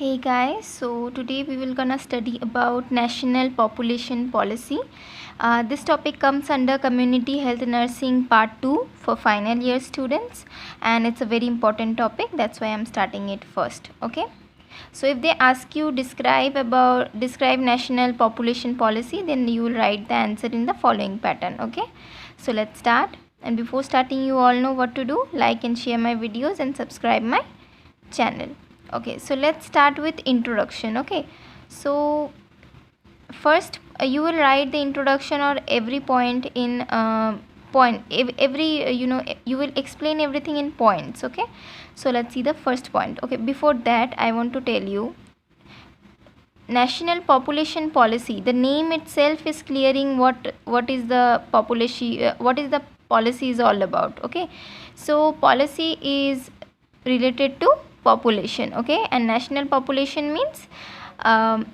Hey guys, so today we will gonna study about National Population Policy. This topic comes under Community Health Nursing Part 2 for final year students, and it's a very important topic. That's why I'm starting it first. Okay. So if they ask you describe National Population Policy, then you will write the answer in the following pattern. Okay. So let's start. And before starting, you all know what to do. Like and share my videos and subscribe my channel. Okay, so let's start with introduction. Okay, so first you will write the introduction or every point in you will explain everything in points. Okay, so let's see the first point. Okay, before that I want to tell you National Population Policy. The name itself is clearing what is the population, what is the policy is all about. Okay, so policy is related to population. Okay, and national population means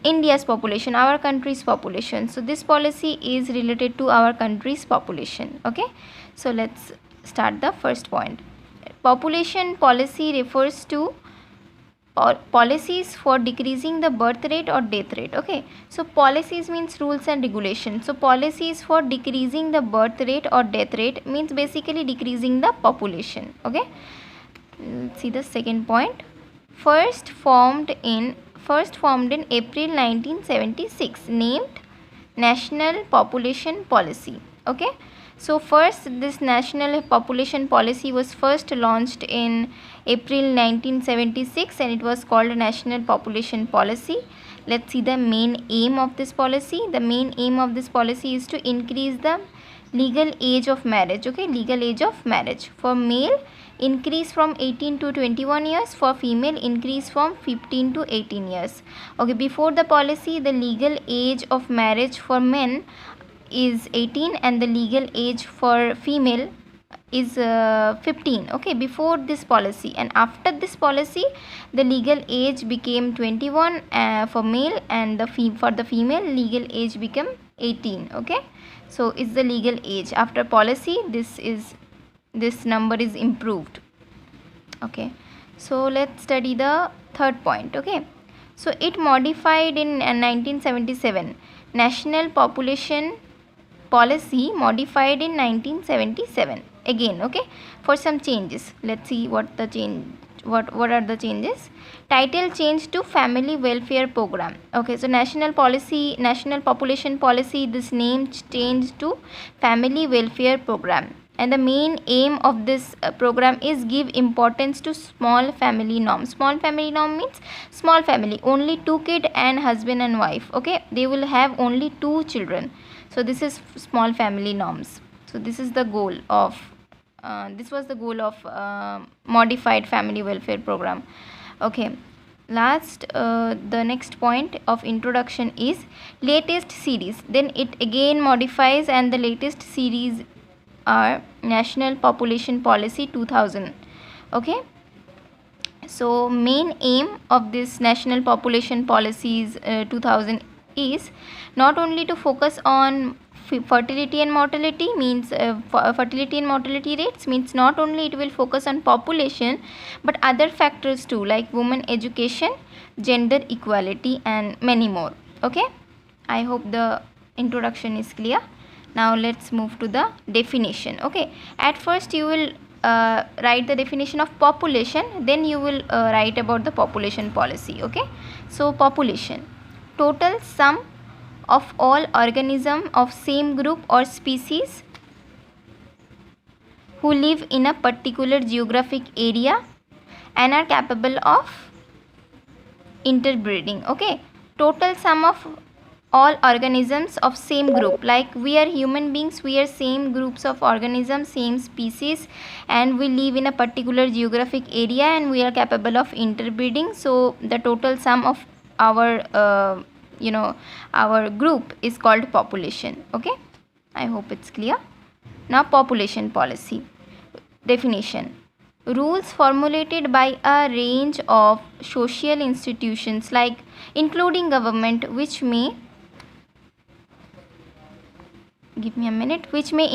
India's population, our country's population. So this policy is related to our country's population. Okay, so let's start the first point. Population policy refers to policies for decreasing the birth rate or death rate. Okay, so policies means rules and regulations. So policies for decreasing the birth rate or death rate means basically decreasing the population. Okay, let's see the second point. First formed in April 1976, named National Population Policy. Okay, so first this National Population Policy was first launched in April 1976 and it was called National Population Policy. Let's see the main aim of this policy. The main aim of this policy is to increase the legal age of marriage. Okay, legal age of marriage. For male, increase from 18 to 21 years. For female, increase from 15 to 18 years. Okay, before the policy, the legal age of marriage for men is 18 and the legal age for female is 15. Okay, before this policy, and after this policy the legal age became 21 for male, and for the female legal age became 18. Okay, so it's the legal age. After policy, this number is improved. Okay, so let's study the third point. Okay, so it modified in 1977. National Population Policy modified in 1977 again. Okay, for some changes. Let's see what are the changes. Title changed to Family Welfare Program. Okay, so National Population Policy, this name changed to Family Welfare Program, and the main aim of this program is give importance to small family norm. Small family norm means small family, only 2 kids and husband and wife. Okay, they will have only 2 children. So this is small family norms. So this is the goal of this was the goal of modified family welfare program. Okay, the next point of introduction is latest series. Then it again modifies, and the latest series are National Population Policy 2000. Okay, so main aim of this National Population Policies 2000 is not only to focus on fertility and mortality, means fertility and mortality rates, means not only it will focus on population but other factors too, like women education, gender equality and many more. Okay, I hope the introduction is clear. Now let's move to the definition. Okay, at first you will write the definition of population, then you will write about the population policy. Okay, so population, total sum of all organisms of same group or species who live in a particular geographic area and are capable of interbreeding. Okay, total sum of all organisms of same group, like we are human beings, we are same groups of organisms, same species, and we live in a particular geographic area and we are capable of interbreeding. So the total sum of our our group is called population. Okay, I hope it's clear. Now population policy definition: rules formulated by a range of social institutions, like including government, which may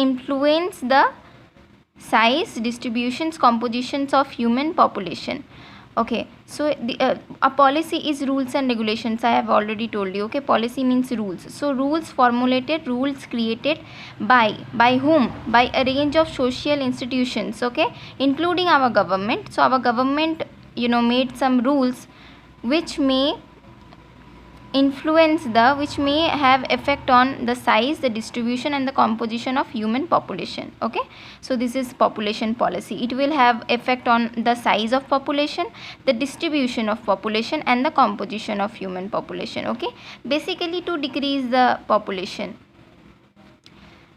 influence the size, distributions, compositions of human population. Okay, so a policy is rules and regulations. I have already told you. Okay, policy means rules. So rules formulated, rules created by whom? By a range of social institutions. Okay, including our government. So our government, made some rules which may which may have effect on the size, the distribution and the composition of human population. Okay, so this is population policy. It will have effect on the size of population, the distribution of population and the composition of human population. Okay, basically to decrease the population.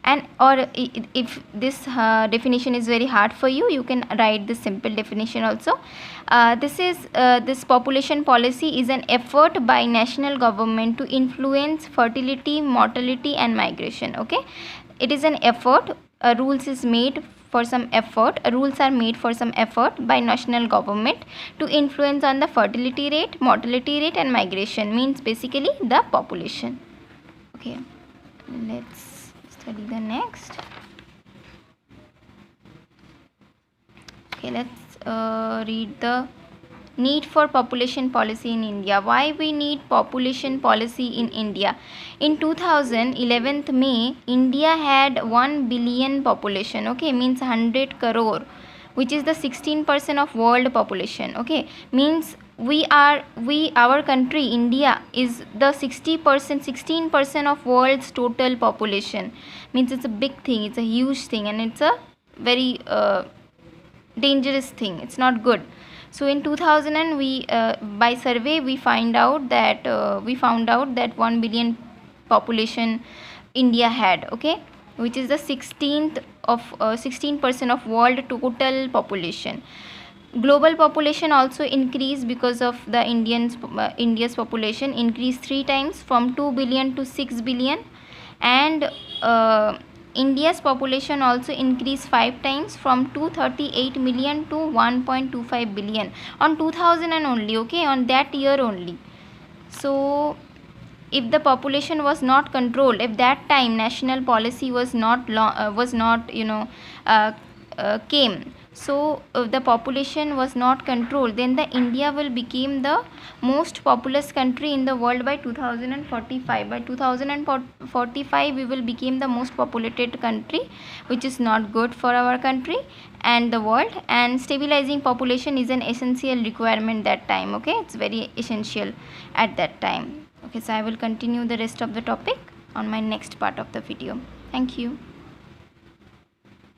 And or if this definition is very hard for you, you can write the simple definition also. This population policy is an effort by national government to influence fertility, mortality and migration. Okay, it is an effort. Rules are made for some effort by national government to influence on the fertility rate, mortality rate and migration, means basically the population. Okay, let's study the next. Okay, let's read the need for population policy in India. Why we need population policy in India? In 2011 May, India had 1 billion population. Okay, means 100 crore, which is the 16% of world population. Okay, means our country India is the 16% of world's total population. Means it's a big thing, it's a huge thing, and it's a very dangerous thing. It's not good. So in 2000 by survey we found out that 1 billion population India had. Okay, which is the 16% of world total population. Global population also increased because of the India's population increased 3 times from 2 billion to 6 billion, and India's population also increased 5 times from 238 million to 1.25 billion on 2000 only. Okay, on that year only. So if the population was not controlled, if that time national policy was not came, so if the population was not controlled, then the India will become the most populous country in the world by 2045. By 2045 we will become the most populated country, which is not good for our country and the world. And stabilizing population is an essential requirement that time. Okay, it's very essential at that time. Okay, so I will continue the rest of the topic on my next part of the video. Thank you.